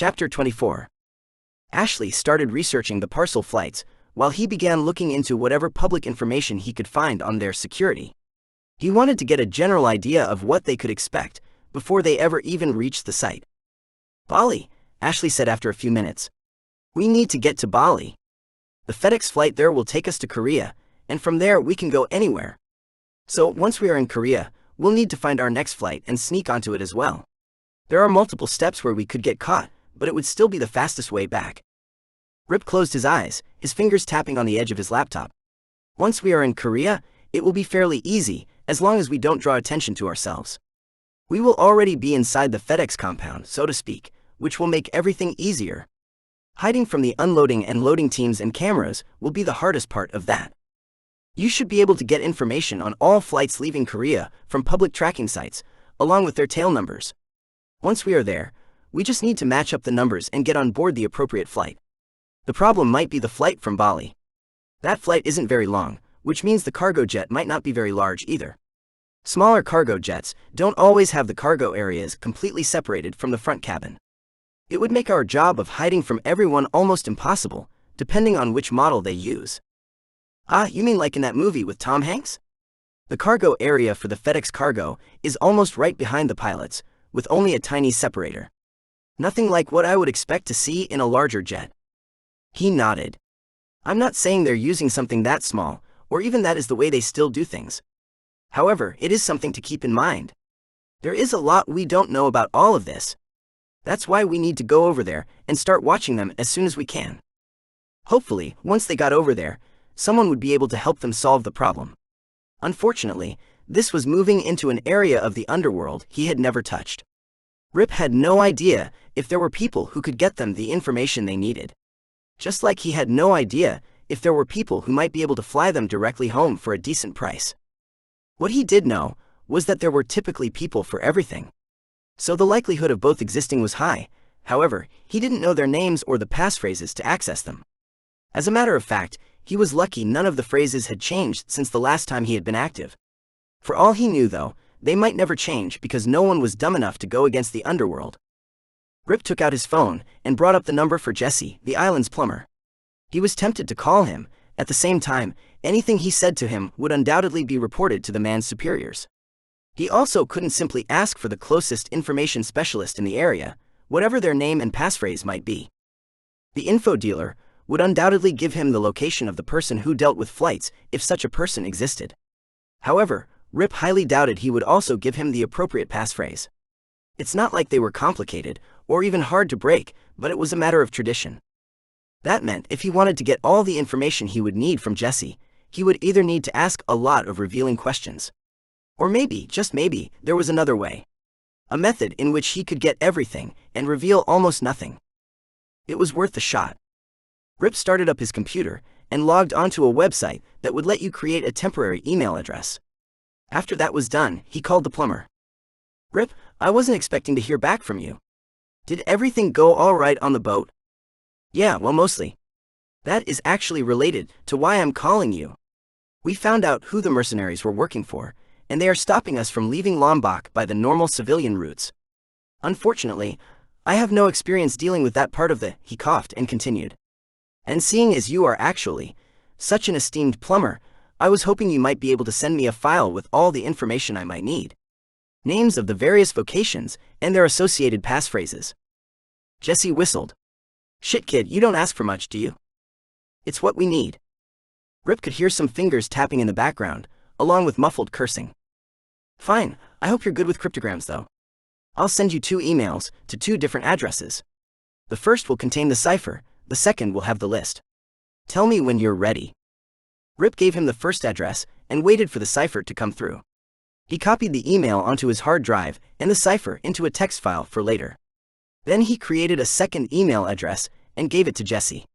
Chapter 24. Ashley started researching the parcel flights, while he began looking into whatever public information he could find on their security. He wanted to get a general idea of what they could expect before they ever even reached the site. Bali, Ashley said after a few minutes. We need to get to Bali. The FedEx flight there will take us to Korea, and from there we can go anywhere. So once we are in Korea, we'll need to find our next flight and sneak onto it as well. There are multiple steps where we could get caught, but it would still be the fastest way back. Rip closed his eyes, his fingers tapping on the edge of his laptop. Once we are in Korea, it will be fairly easy, as long as we don't draw attention to ourselves. We will already be inside the FedEx compound, so to speak, which will make everything easier. Hiding from the unloading and loading teams and cameras will be the hardest part of that. You should be able to get information on all flights leaving Korea from public tracking sites, along with their tail numbers. Once we are there, we just need to match up the numbers and get on board the appropriate flight. The problem might be the flight from Bali. That flight isn't very long, which means the cargo jet might not be very large either. Smaller cargo jets don't always have the cargo areas completely separated from the front cabin. It would make our job of hiding from everyone almost impossible, depending on which model they use. Ah, you mean like in that movie with Tom Hanks? The cargo area for the FedEx cargo is almost right behind the pilots, with only a tiny separator. Nothing like what I would expect to see in a larger jet. He nodded. I'm not saying they're using something that small, or even that is the way they still do things. However, it is something to keep in mind. There is a lot we don't know about all of this. That's why we need to go over there and start watching them as soon as we can. Hopefully, once they got over there, someone would be able to help them solve the problem. Unfortunately, this was moving into an area of the underworld he had never touched. Rip had no idea if there were people who could get them the information they needed. Just like he had no idea if there were people who might be able to fly them directly home for a decent price. What he did know was that there were typically people for everything. So the likelihood of both existing was high. However, he didn't know their names or the passphrases to access them. As a matter of fact, he was lucky none of the phrases had changed since the last time he had been active. For all he knew though, they might never change because no one was dumb enough to go against the underworld. Rip took out his phone and brought up the number for Jesse, the island's plumber. He was tempted to call him. At the same time, anything he said to him would undoubtedly be reported to the man's superiors. He also couldn't simply ask for the closest information specialist in the area, whatever their name and passphrase might be. The info dealer would undoubtedly give him the location of the person who dealt with flights if such a person existed. However, Rip highly doubted he would also give him the appropriate passphrase. It's not like they were complicated or even hard to break, but it was a matter of tradition. That meant if he wanted to get all the information he would need from Jesse, he would either need to ask a lot of revealing questions. Or maybe, just maybe, there was another way. A method in which he could get everything and reveal almost nothing. It was worth the shot. Rip started up his computer and logged onto a website that would let you create a temporary email address. After that was done, he called the plumber. Rip, I wasn't expecting to hear back from you. Did everything go all right on the boat? Yeah, well, mostly. That is actually related to why I'm calling you. We found out who the mercenaries were working for, and they are stopping us from leaving Lombok by the normal civilian routes. Unfortunately, I have no experience dealing with that part of the, he coughed and continued. And seeing as you are actually such an esteemed plumber, I was hoping you might be able to send me a file with all the information I might need. Names of the various vocations and their associated passphrases. Jesse whistled. Shit kid, you don't ask for much, do you? It's what we need. Rip could hear some fingers tapping in the background, along with muffled cursing. Fine, I hope you're good with cryptograms though. I'll send you 2 emails to 2 different addresses. The first will contain the cipher, the second will have the list. Tell me when you're ready. Rip gave him the first address and waited for the cipher to come through. He copied the email onto his hard drive and the cipher into a text file for later. Then he created a second email address and gave it to Jesse.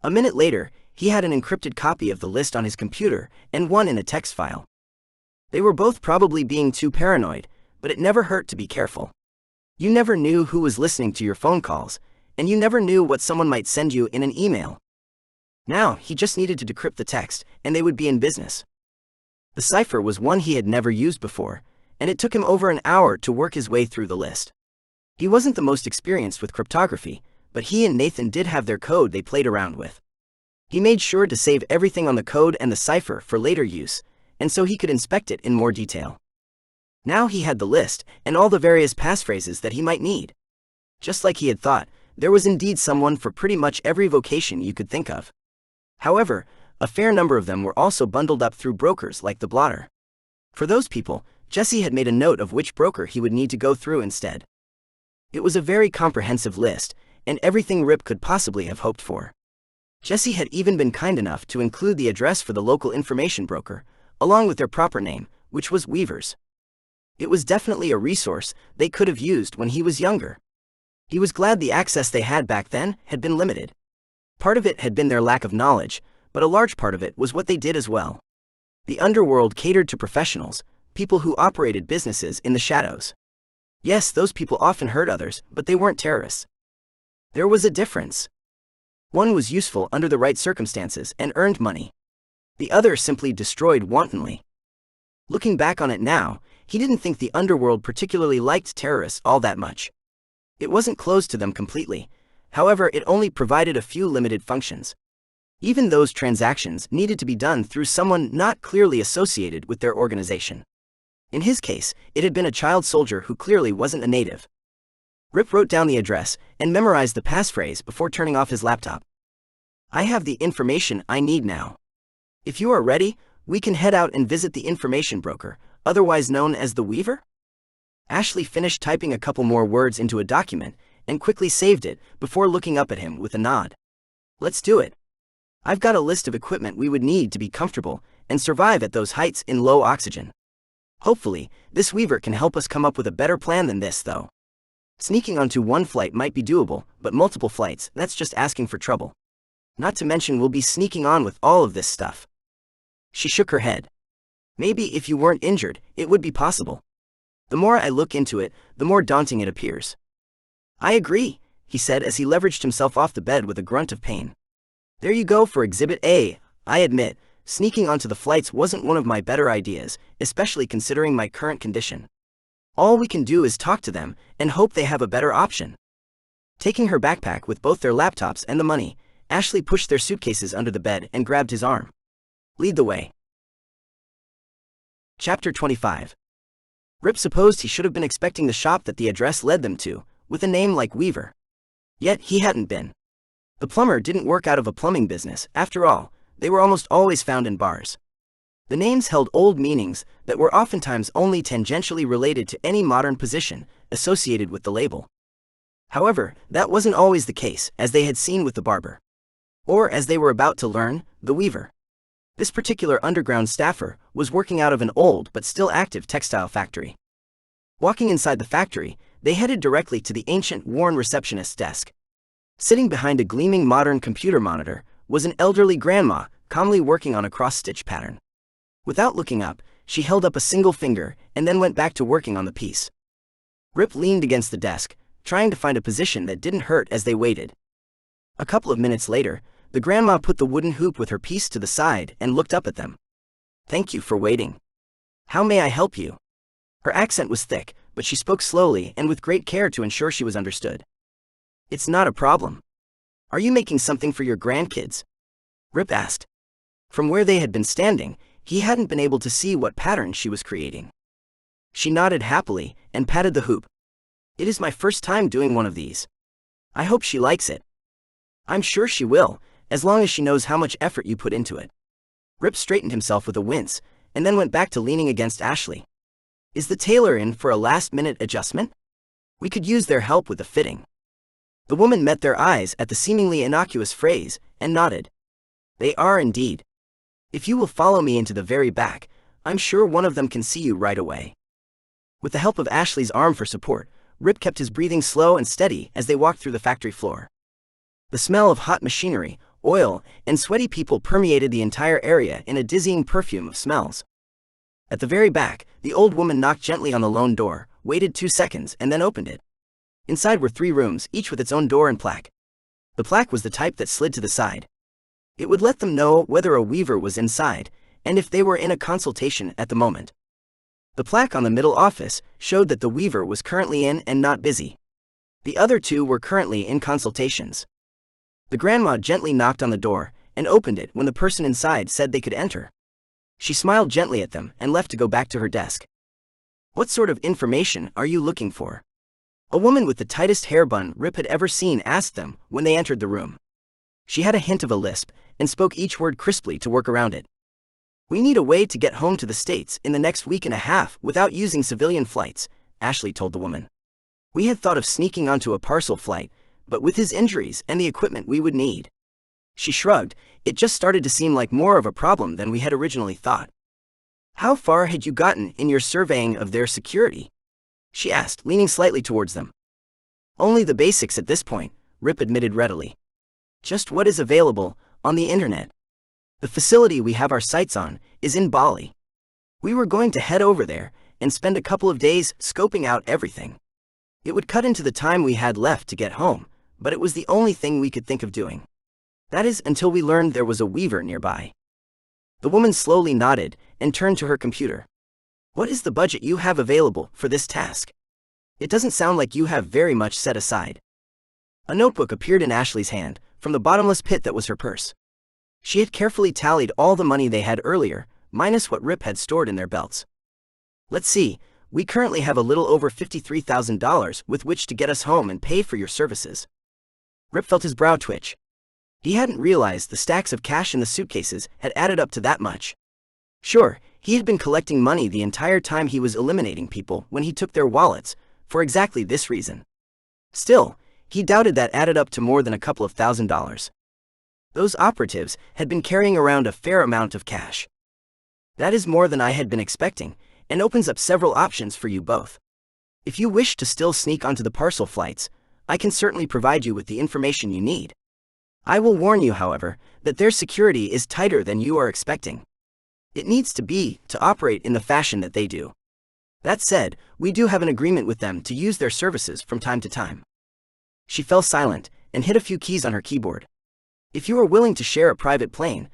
A minute later, he had an encrypted copy of the list on his computer and one in a text file. They were both probably being too paranoid, but it never hurt to be careful. You never knew who was listening to your phone calls, and you never knew what someone might send you in an email. Now, he just needed to decrypt the text, and they would be in business. The cipher was one he had never used before, and it took him over an hour to work his way through the list. He wasn't the most experienced with cryptography, but he and Nathan did have their code they played around with. He made sure to save everything on the code and the cipher for later use, and so he could inspect it in more detail. Now he had the list and all the various passphrases that he might need. Just like he had thought, there was indeed someone for pretty much every vocation you could think of. However, a fair number of them were also bundled up through brokers like the Blotter. For those people, Jesse had made a note of which broker he would need to go through instead. It was a very comprehensive list, and everything Rip could possibly have hoped for. Jesse had even been kind enough to include the address for the local information broker, along with their proper name, which was Weaver's. It was definitely a resource they could have used when he was younger. He was glad the access they had back then had been limited. Part of it had been their lack of knowledge, but a large part of it was what they did as well. The Underworld catered to professionals, people who operated businesses in the shadows. Yes, those people often hurt others, but they weren't terrorists. There was a difference. One was useful under the right circumstances and earned money. The other simply destroyed wantonly. Looking back on it now, he didn't think the Underworld particularly liked terrorists all that much. It wasn't closed to them completely, however it only provided a few limited functions. Even those transactions needed to be done through someone not clearly associated with their organization. In his case, it had been a child soldier who clearly wasn't a native. Rip wrote down the address and memorized the passphrase before turning off his laptop. I have the information I need now. If you are ready, we can head out and visit the information broker, otherwise known as the Weaver? Ashley finished typing a couple more words into a document and quickly saved it before looking up at him with a nod. Let's do it. I've got a list of equipment we would need to be comfortable and survive at those heights in low oxygen. Hopefully, this Weaver can help us come up with a better plan than this, though. Sneaking onto one flight might be doable, but multiple flights, that's just asking for trouble. Not to mention we'll be sneaking on with all of this stuff. She shook her head. Maybe if you weren't injured, it would be possible. The more I look into it, the more daunting it appears. I agree, he said as he leveraged himself off the bed with a grunt of pain. There you go for Exhibit A. I admit, sneaking onto the flights wasn't one of my better ideas, especially considering my current condition. All we can do is talk to them and hope they have a better option. Taking her backpack with both their laptops and the money, Ashley pushed their suitcases under the bed and grabbed his arm. Lead the way. Chapter 25. Rip supposed he should have been expecting the shop that the address led them to, with a name like Weaver. Yet he hadn't been. The plumber didn't work out of a plumbing business, after all, they were almost always found in bars. The names held old meanings that were oftentimes only tangentially related to any modern position associated with the label. However, that wasn't always the case, as they had seen with the barber. Or, as they were about to learn, the weaver. This particular underground staffer was working out of an old but still active textile factory. Walking inside the factory, they headed directly to the ancient, worn receptionist's desk. Sitting behind a gleaming modern computer monitor was an elderly grandma, calmly working on a cross-stitch pattern. Without looking up, she held up a single finger and then went back to working on the piece. Rip leaned against the desk, trying to find a position that didn't hurt as they waited. A couple of minutes later, the grandma put the wooden hoop with her piece to the side and looked up at them. "Thank you for waiting. How may I help you?" Her accent was thick, but she spoke slowly and with great care to ensure she was understood. "It's not a problem. Are you making something for your grandkids?" Rip asked. From where they had been standing, he hadn't been able to see what pattern she was creating. She nodded happily and patted the hoop. "It is my first time doing one of these. I hope she likes it." "I'm sure she will, as long as she knows how much effort you put into it." Rip straightened himself with a wince, and then went back to leaning against Ashley. "Is the tailor in for a last-minute adjustment? We could use their help with the fitting." The woman met their eyes at the seemingly innocuous phrase, and nodded. "They are indeed. If you will follow me into the very back, I'm sure one of them can see you right away." With the help of Ashley's arm for support, Rip kept his breathing slow and steady as they walked through the factory floor. The smell of hot machinery, oil, and sweaty people permeated the entire area in a dizzying perfume of smells. At the very back, the old woman knocked gently on the lone door, waited 2 seconds, and then opened it. Inside were 3 rooms, each with its own door and plaque. The plaque was the type that slid to the side. It would let them know whether a weaver was inside, and if they were in a consultation at the moment. The plaque on the middle office showed that the weaver was currently in and not busy. The other two were currently in consultations. The grandma gently knocked on the door and opened it when the person inside said they could enter. She smiled gently at them and left to go back to her desk. "What sort of information are you looking for?" A woman with the tightest hair bun Rip had ever seen asked them when they entered the room. She had a hint of a lisp and spoke each word crisply to work around it. "We need a way to get home to the States in the next week and a half without using civilian flights," Ashley told the woman. "We had thought of sneaking onto a parcel flight, but with his injuries and the equipment we would need." She shrugged. It just started to seem like more of a problem than we had originally thought. "How far had you gotten in your surveying of their security?" she asked, leaning slightly towards them. "Only the basics at this point," Rip admitted readily. "Just what is available on the internet. The facility we have our sights on is in Bali. We were going to head over there and spend a couple of days scoping out everything. It would cut into the time we had left to get home, but it was the only thing we could think of doing. That is, until we learned there was a weaver nearby." The woman slowly nodded and turned to her computer. "What is the budget you have available for this task? It doesn't sound like you have very much set aside." A notebook appeared in Ashley's hand from the bottomless pit that was her purse. She had carefully tallied all the money they had earlier, minus what Rip had stored in their belts. "Let's see, we currently have a little over $53,000 with which to get us home and pay for your services." Rip felt his brow twitch. He hadn't realized the stacks of cash in the suitcases had added up to that much. Sure, he had been collecting money the entire time he was eliminating people when he took their wallets, for exactly this reason. Still, he doubted that added up to more than a couple of $1,000s. Those operatives had been carrying around a fair amount of cash. "That is more than I had been expecting, and opens up several options for you both. If you wish to still sneak onto the parcel flights, I can certainly provide you with the information you need. I will warn you, however, that their security is tighter than you are expecting. It needs to be to operate in the fashion that they do. That said, we do have an agreement with them to use their services from time to time." She fell silent and hit a few keys on her keyboard. "If you are willing to share a private plane,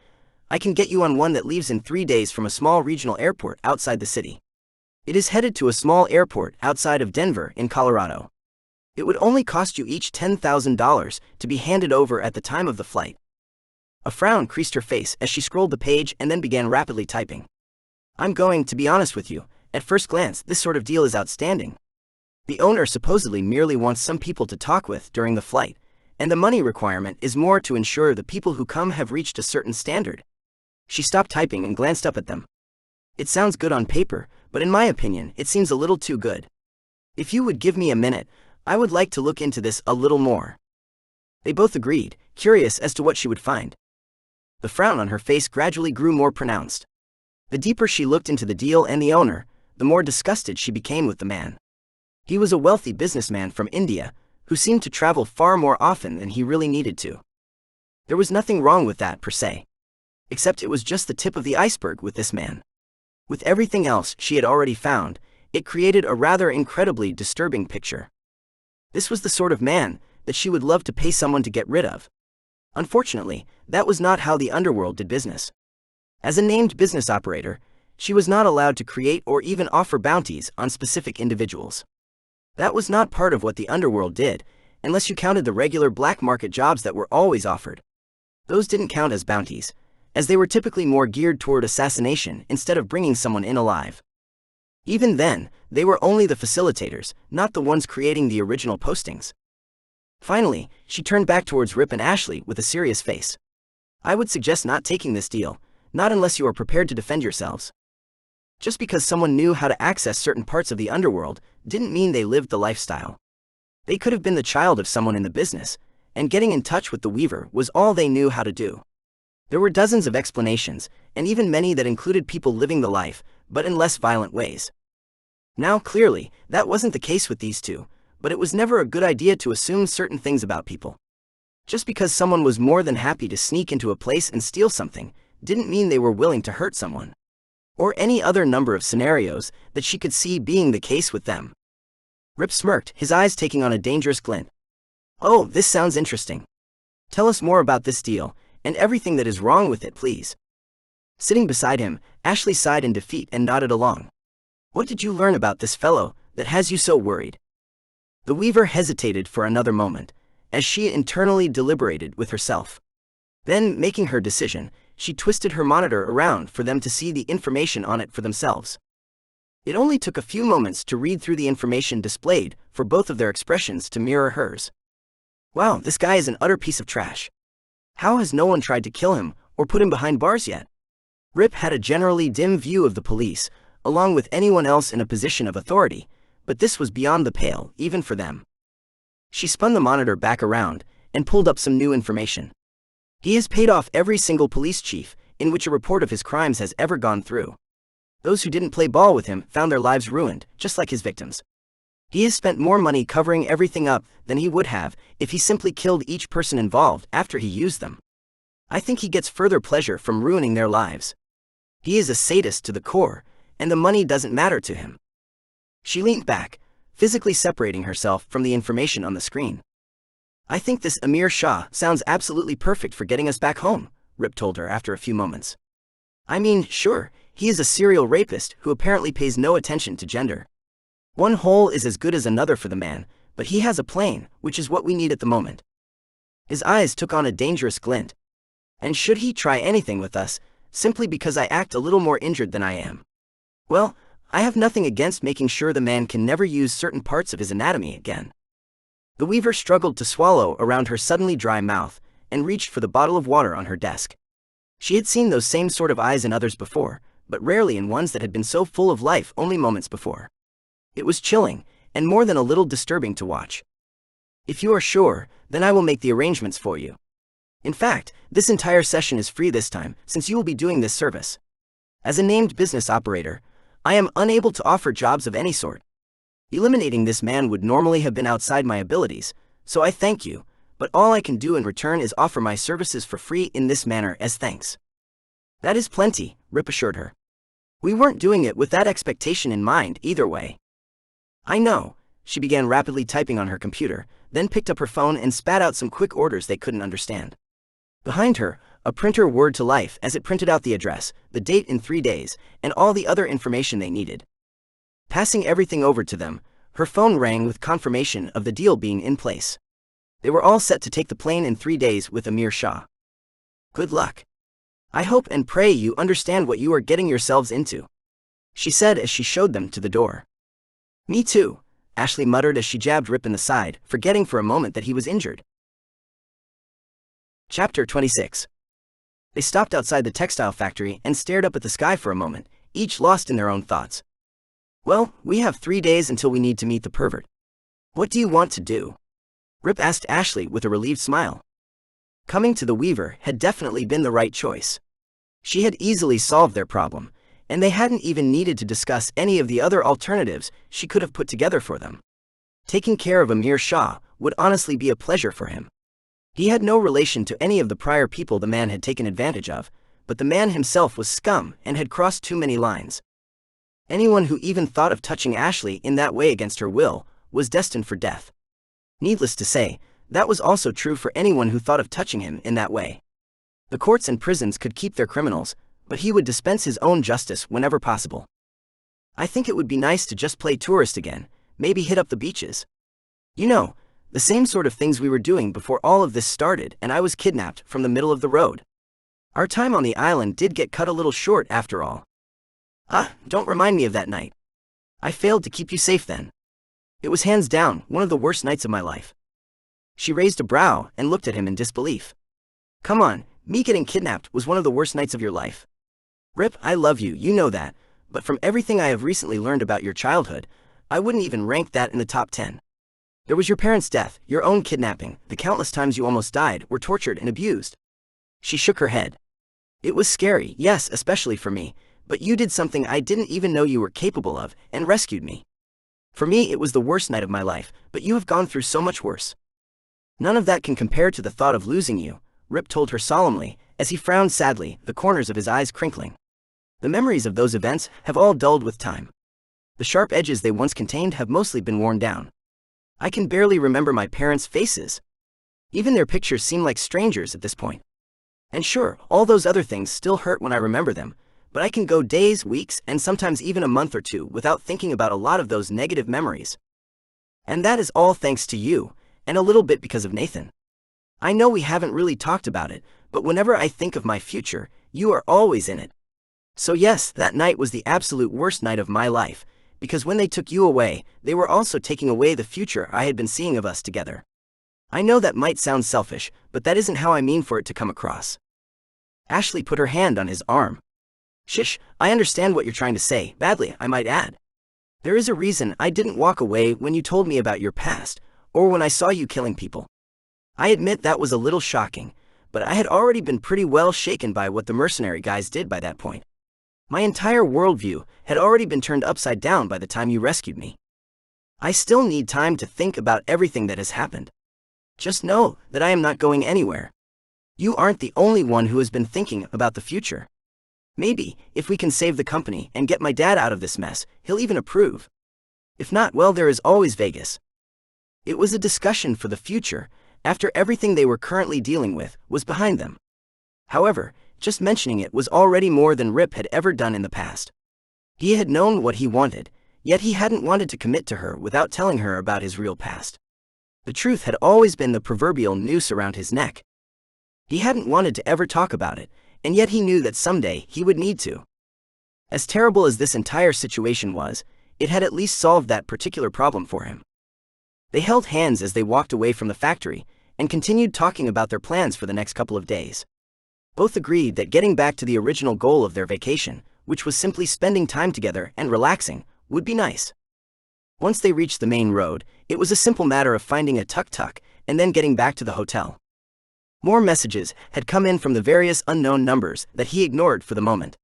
I can get you on one that leaves in 3 days from a small regional airport outside the city. It is headed to a small airport outside of Denver in Colorado. It would only cost you each $10,000 to be handed over at the time of the flight." A frown creased her face as she scrolled the page and then began rapidly typing. "I'm going to be honest with you, at first glance this sort of deal is outstanding. The owner supposedly merely wants some people to talk with during the flight, and the money requirement is more to ensure the people who come have reached a certain standard." She stopped typing and glanced up at them. "It sounds good on paper, but in my opinion it seems a little too good. If you would give me a minute, I would like to look into this a little more." They both agreed, curious as to what she would find. The frown on her face gradually grew more pronounced. The deeper she looked into the deal and the owner, the more disgusted she became with the man. He was a wealthy businessman from India, who seemed to travel far more often than he really needed to. There was nothing wrong with that per se. Except it was just the tip of the iceberg with this man. With everything else she had already found, it created a rather incredibly disturbing picture. This was the sort of man that she would love to pay someone to get rid of. Unfortunately, that was not how the Underworld did business. As a named business operator, she was not allowed to create or even offer bounties on specific individuals. That was not part of what the Underworld did, unless you counted the regular black market jobs that were always offered. Those didn't count as bounties, as they were typically more geared toward assassination instead of bringing someone in alive. Even then, they were only the facilitators, not the ones creating the original postings. Finally, she turned back towards Rip and Ashley with a serious face. "I would suggest not taking this deal, not unless you are prepared to defend yourselves. Just because someone knew how to access certain parts of the Underworld didn't mean they lived the lifestyle. They could have been the child of someone in the business, and getting in touch with the Weaver was all they knew how to do." There were dozens of explanations, and even many that included people living the life, but in less violent ways. Now clearly, that wasn't the case with these two, but it was never a good idea to assume certain things about people. Just because someone was more than happy to sneak into a place and steal something, didn't mean they were willing to hurt someone. Or any other number of scenarios that she could see being the case with them. Rip smirked, his eyes taking on a dangerous glint. "Oh, this sounds interesting. Tell us more about this deal, and everything that is wrong with it, please." Sitting beside him, Ashley sighed in defeat and nodded along. "What did you learn about this fellow that has you so worried?" The weaver hesitated for another moment, as she internally deliberated with herself. Then, making her decision, she twisted her monitor around for them to see the information on it for themselves. It only took a few moments to read through the information displayed for both of their expressions to mirror hers. Wow, this guy is an utter piece of trash. How has no one tried to kill him or put him behind bars yet? Rip had a generally dim view of the police, along with anyone else in a position of authority, but this was beyond the pale, even for them. She spun the monitor back around and pulled up some new information. He has paid off every single police chief in which a report of his crimes has ever gone through. Those who didn't play ball with him found their lives ruined, just like his victims. He has spent more money covering everything up than he would have if he simply killed each person involved after he used them. I think he gets further pleasure from ruining their lives. He is a sadist to the core, and the money doesn't matter to him. She leaned back, physically separating herself from the information on the screen. I think this Amir Shah sounds absolutely perfect for getting us back home, Rip told her after a few moments. I mean, sure, he is a serial rapist who apparently pays no attention to gender. One hole is as good as another for the man, but he has a plane, which is what we need at the moment. His eyes took on a dangerous glint. And should he try anything with us, simply because I act a little more injured than I am? Well, I have nothing against making sure the man can never use certain parts of his anatomy again. The weaver struggled to swallow around her suddenly dry mouth and reached for the bottle of water on her desk. She had seen those same sort of eyes in others before, but rarely in ones that had been so full of life only moments before. It was chilling, and more than a little disturbing to watch. If you are sure, then I will make the arrangements for you. In fact, this entire session is free this time, since you will be doing this service. As a named business operator, I am unable to offer jobs of any sort. Eliminating this man would normally have been outside my abilities, so I thank you, but all I can do in return is offer my services for free in this manner as thanks. That is plenty, Rip assured her. We weren't doing it with that expectation in mind either way. I know, she began rapidly typing on her computer, then picked up her phone and spat out some quick orders they couldn't understand. Behind her, a printer whirred to life as it printed out the address, the date in 3 days, and all the other information they needed. Passing everything over to them, her phone rang with confirmation of the deal being in place. They were all set to take the plane in 3 days with Amir Shah. Good luck. I hope and pray you understand what you are getting yourselves into, she said as she showed them to the door. Me too, Ashley muttered as she jabbed Rip in the side, forgetting for a moment that he was injured. Chapter 26. They stopped outside the textile factory and stared up at the sky for a moment, each lost in their own thoughts. Well, we have 3 days until we need to meet the pervert. What do you want to do? Rip asked Ashley with a relieved smile. Coming to the weaver had definitely been the right choice. She had easily solved their problem, and they hadn't even needed to discuss any of the other alternatives she could have put together for them. Taking care of Amir Shah would honestly be a pleasure for him. He had no relation to any of the prior people the man had taken advantage of, but the man himself was scum and had crossed too many lines. Anyone who even thought of touching Ashley in that way against her will was destined for death. Needless to say, that was also true for anyone who thought of touching him in that way. The courts and prisons could keep their criminals, but he would dispense his own justice whenever possible. I think it would be nice to just play tourist again, maybe hit up the beaches. You know, the same sort of things we were doing before all of this started and I was kidnapped from the middle of the road. Our time on the island did get cut a little short after all. Don't remind me of that night. I failed to keep you safe then. It was hands down one of the worst nights of my life. She raised a brow and looked at him in disbelief. Come on, me getting kidnapped was one of the worst nights of your life. Rip, I love you, you know that, but from everything I have recently learned about your childhood, I wouldn't even rank that in the top 10. There was your parents' death, your own kidnapping, the countless times you almost died, were tortured and abused. She shook her head. It was scary, yes, especially for me, but you did something I didn't even know you were capable of, and rescued me. For me, it was the worst night of my life, but you have gone through so much worse. None of that can compare to the thought of losing you, Rip told her solemnly, as he frowned sadly, the corners of his eyes crinkling. The memories of those events have all dulled with time. The sharp edges they once contained have mostly been worn down. I can barely remember my parents' faces. Even their pictures seem like strangers at this point. And sure, all those other things still hurt when I remember them, but I can go days, weeks, and sometimes even a month or two without thinking about a lot of those negative memories. And that is all thanks to you, and a little bit because of Nathan. I know we haven't really talked about it, but whenever I think of my future, you are always in it. So yes, that night was the absolute worst night of my life, because when they took you away, they were also taking away the future I had been seeing of us together. I know that might sound selfish, but that isn't how I mean for it to come across. Ashley put her hand on his arm. Shish, I understand what you're trying to say, badly, I might add. There is a reason I didn't walk away when you told me about your past, or when I saw you killing people. I admit that was a little shocking, but I had already been pretty well shaken by what the mercenary guys did by that point. My entire worldview had already been turned upside down by the time you rescued me. I still need time to think about everything that has happened. Just know that I am not going anywhere. You aren't the only one who has been thinking about the future. Maybe, if we can save the company and get my dad out of this mess, he'll even approve. If not, well, there is always Vegas. It was a discussion for the future, after everything they were currently dealing with was behind them. However, just mentioning it was already more than Rip had ever done in the past. He had known what he wanted, yet he hadn't wanted to commit to her without telling her about his real past. The truth had always been the proverbial noose around his neck. He hadn't wanted to ever talk about it, and yet he knew that someday he would need to. As terrible as this entire situation was, it had at least solved that particular problem for him. They held hands as they walked away from the factory, and continued talking about their plans for the next couple of days. Both agreed that getting back to the original goal of their vacation, which was simply spending time together and relaxing, would be nice. Once they reached the main road, it was a simple matter of finding a tuk-tuk and then getting back to the hotel. More messages had come in from the various unknown numbers that he ignored for the moment.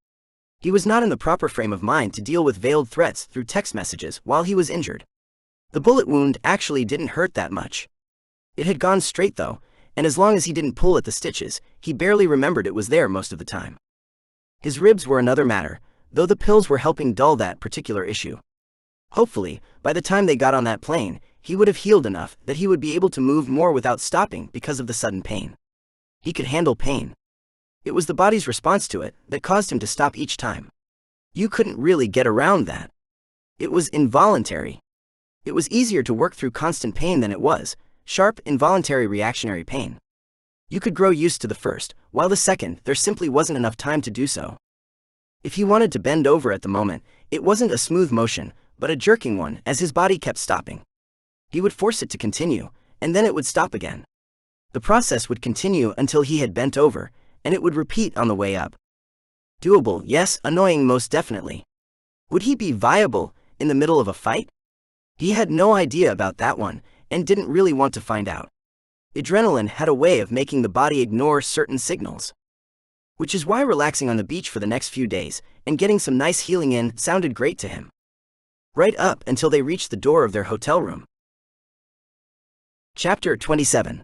He was not in the proper frame of mind to deal with veiled threats through text messages while he was injured. The bullet wound actually didn't hurt that much. It had gone straight though, and as long as he didn't pull at the stitches, he barely remembered it was there most of the time. His ribs were another matter, though the pills were helping dull that particular issue. Hopefully, by the time they got on that plane, he would have healed enough that he would be able to move more without stopping because of the sudden pain. He could handle pain. It was the body's response to it that caused him to stop each time. You couldn't really get around that. It was involuntary. It was easier to work through constant pain than it was sharp, involuntary reactionary pain. You could grow used to the first, while the second, there simply wasn't enough time to do so. If he wanted to bend over at the moment, it wasn't a smooth motion, but a jerking one as his body kept stopping. He would force it to continue, and then it would stop again. The process would continue until he had bent over, and it would repeat on the way up. Doable, yes, annoying most definitely. Would he be viable in the middle of a fight? He had no idea about that one, and didn't really want to find out. Adrenaline had a way of making the body ignore certain signals. Which is why relaxing on the beach for the next few days, and getting some nice healing in, sounded great to him. Right up until they reached the door of their hotel room. Chapter 27.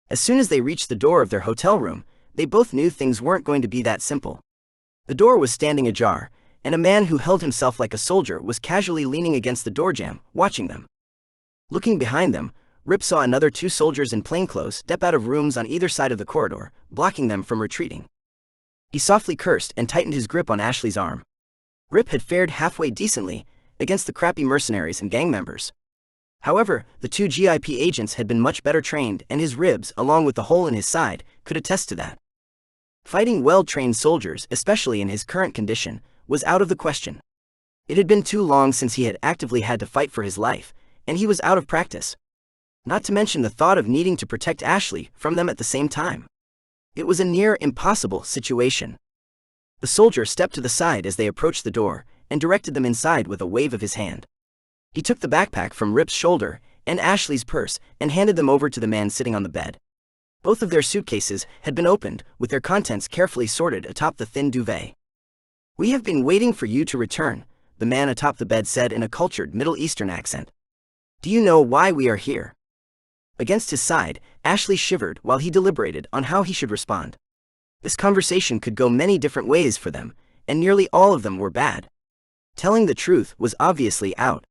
As soon as they reached the door of their hotel room, they both knew things weren't going to be that simple. The door was standing ajar, and a man who held himself like a soldier was casually leaning against the door jamb, watching them. Looking behind them, Rip saw another 2 soldiers in plainclothes step out of rooms on either side of the corridor, blocking them from retreating. He softly cursed and tightened his grip on Ashley's arm. Rip had fared halfway decently against the crappy mercenaries and gang members. However, the 2 GIP agents had been much better trained, and his ribs, along with the hole in his side, could attest to that. Fighting well-trained soldiers, especially in his current condition, was out of the question. It had been too long since he had actively had to fight for his life, and he was out of practice. Not to mention the thought of needing to protect Ashley from them at the same time. It was a near impossible situation. The soldier stepped to the side as they approached the door, and directed them inside with a wave of his hand. He took the backpack from Rip's shoulder, and Ashley's purse, and handed them over to the man sitting on the bed. Both of their suitcases had been opened, with their contents carefully sorted atop the thin duvet. "We have been waiting for you to return," the man atop the bed said in a cultured Middle Eastern accent. "Do you know why we are here?" Against his side, Ashley shivered while he deliberated on how he should respond. This conversation could go many different ways for them, and nearly all of them were bad. Telling the truth was obviously out.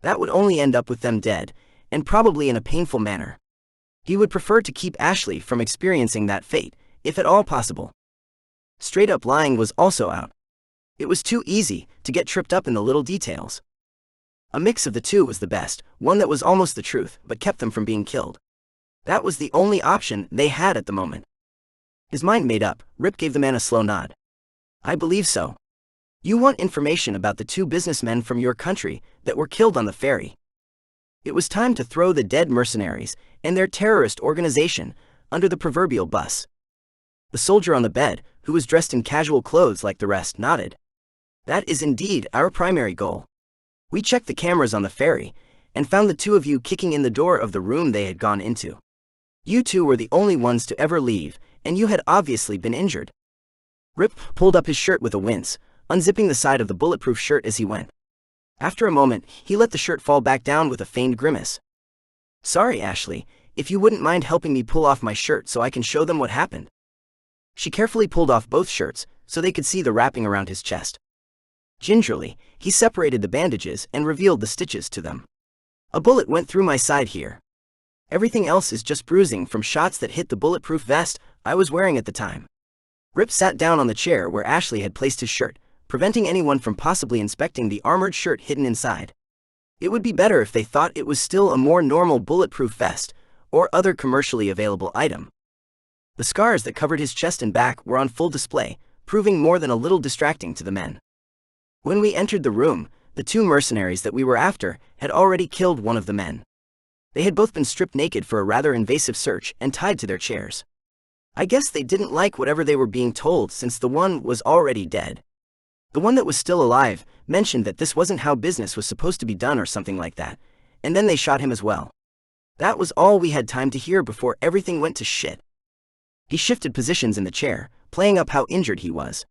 That would only end up with them dead, and probably in a painful manner. He would prefer to keep Ashley from experiencing that fate, if at all possible. Straight-up lying was also out. It was too easy to get tripped up in the little details. A mix of the two was the best, one that was almost the truth, but kept them from being killed. That was the only option they had at the moment. His mind made up, Rip gave the man a slow nod. I believe so. You want information about the two businessmen from your country that were killed on the ferry. It was time to throw the dead mercenaries and their terrorist organization under the proverbial bus. The soldier on the bed, who was dressed in casual clothes like the rest, nodded. That is indeed our primary goal. We checked the cameras on the ferry and found the two of you kicking in the door of the room they had gone into. You two were the only ones to ever leave, and you had obviously been injured. Rip pulled up his shirt with a wince, unzipping the side of the bulletproof shirt as he went. After a moment, he let the shirt fall back down with a feigned grimace. Sorry, Ashley, if you wouldn't mind helping me pull off my shirt so I can show them what happened. She carefully pulled off both shirts so they could see the wrapping around his chest. Gingerly, he separated the bandages and revealed the stitches to them. A bullet went through my side here. Everything else is just bruising from shots that hit the bulletproof vest I was wearing at the time. Rip sat down on the chair where Ashley had placed his shirt, preventing anyone from possibly inspecting the armored shirt hidden inside. It would be better if they thought it was still a more normal bulletproof vest or other commercially available item. The scars that covered his chest and back were on full display, proving more than a little distracting to the men. When we entered the room, the two mercenaries that we were after had already killed one of the men. They had both been stripped naked for a rather invasive search and tied to their chairs. I guess they didn't like whatever they were being told since the one was already dead. The one that was still alive mentioned that this wasn't how business was supposed to be done or something like that, and then they shot him as well. That was all we had time to hear before everything went to shit. He shifted positions in the chair, playing up how injured he was.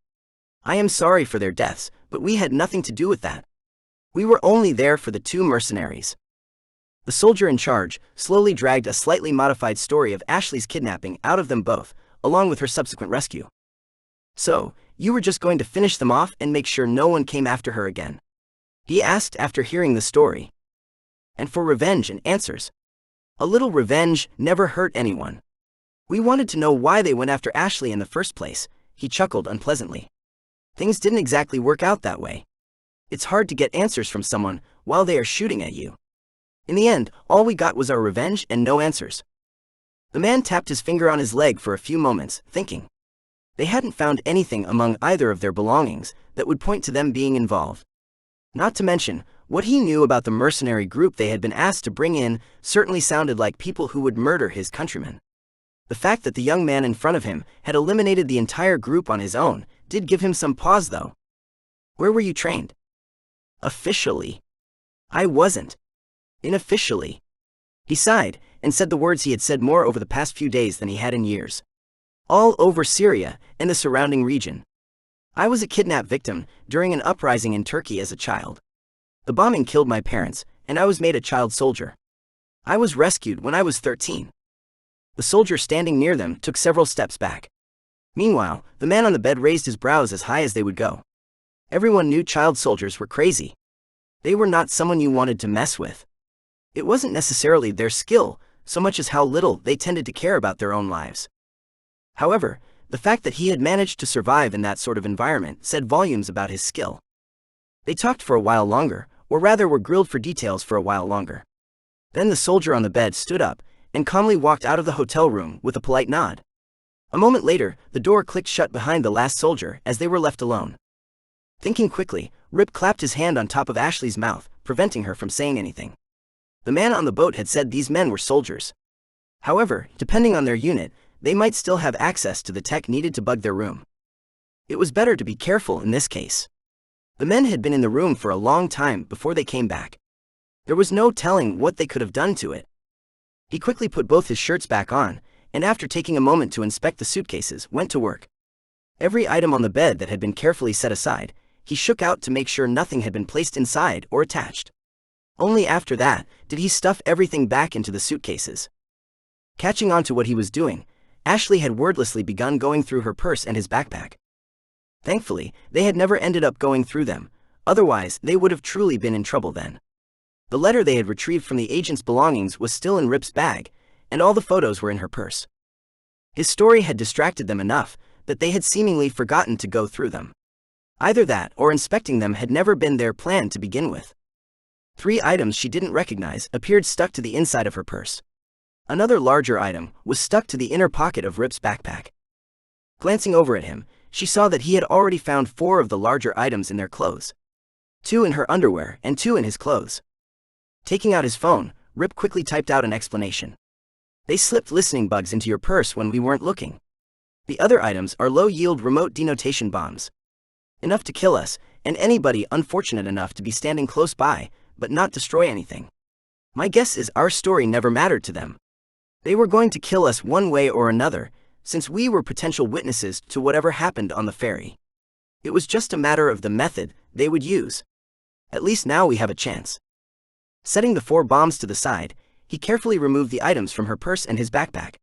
I am sorry for their deaths, but we had nothing to do with that. We were only there for the two mercenaries. The soldier in charge slowly dragged a slightly modified story of Ashley's kidnapping out of them both, along with her subsequent rescue. So, you were just going to finish them off and make sure no one came after her again? He asked after hearing the story. And for revenge and answers. A little revenge never hurt anyone. We wanted to know why they went after Ashley in the first place, he chuckled unpleasantly. Things didn't exactly work out that way. It's hard to get answers from someone while they are shooting at you. In the end, all we got was our revenge and no answers. The man tapped his finger on his leg for a few moments, thinking. They hadn't found anything among either of their belongings that would point to them being involved. Not to mention, what he knew about the mercenary group they had been asked to bring in certainly sounded like people who would murder his countrymen. The fact that the young man in front of him had eliminated the entire group on his own did give him some pause though. Where were you trained? Officially. I wasn't. Unofficially. He sighed and said the words he had said more over the past few days than he had in years. All over Syria and the surrounding region. I was a kidnap victim during an uprising in Turkey as a child. The bombing killed my parents, and I was made a child soldier. I was rescued when I was 13. The soldier standing near them took several steps back. Meanwhile, the man on the bed raised his brows as high as they would go. Everyone knew child soldiers were crazy. They were not someone you wanted to mess with. It wasn't necessarily their skill, so much as how little they tended to care about their own lives. However, the fact that he had managed to survive in that sort of environment said volumes about his skill. They talked for a while longer, or rather were grilled for details for a while longer. Then the soldier on the bed stood up and calmly walked out of the hotel room with a polite nod. A moment later, the door clicked shut behind the last soldier as they were left alone. Thinking quickly, Rip clapped his hand on top of Ashley's mouth, preventing her from saying anything. The man on the boat had said these men were soldiers. However, depending on their unit, they might still have access to the tech needed to bug their room. It was better to be careful in this case. The men had been in the room for a long time before they came back. There was no telling what they could have done to it. He quickly put both his shirts back on, and after taking a moment to inspect the suitcases, went to work. Every item on the bed that had been carefully set aside, he shook out to make sure nothing had been placed inside or attached. Only after that did he stuff everything back into the suitcases. Catching on to what he was doing, Ashley had wordlessly begun going through her purse and his backpack. Thankfully, they had never ended up going through them, otherwise they would have truly been in trouble then. The letter they had retrieved from the agent's belongings was still in Rip's bag, and all the photos were in her purse. His story had distracted them enough that they had seemingly forgotten to go through them. Either that or inspecting them had never been their plan to begin with. 3 items she didn't recognize appeared stuck to the inside of her purse. Another larger item was stuck to the inner pocket of Rip's backpack. Glancing over at him, she saw that he had already found 4 of the larger items in their clothes. 2 in her underwear and 2 in his clothes. Taking out his phone, Rip quickly typed out an explanation. They slipped listening bugs into your purse when we weren't looking. The other items are low-yield remote denotation bombs. Enough to kill us, and anybody unfortunate enough to be standing close by, but not destroy anything. My guess is our story never mattered to them. They were going to kill us one way or another, since we were potential witnesses to whatever happened on the ferry. It was just a matter of the method they would use. At least now we have a chance. Setting the 4 bombs to the side, he carefully removed the items from her purse and his backpack.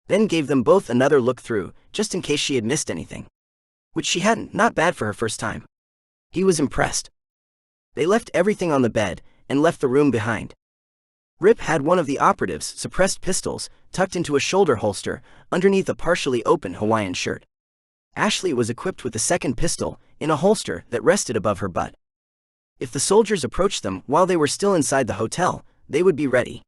Then gave them both another look through, just in case she had missed anything. Which she hadn't, not bad for her first time. He was impressed. They left everything on the bed, and left the room behind. Rip had one of the operative's suppressed pistols tucked into a shoulder holster underneath a partially open Hawaiian shirt. Ashley was equipped with the second pistol in a holster that rested above her butt. If the soldiers approached them while they were still inside the hotel, they would be ready.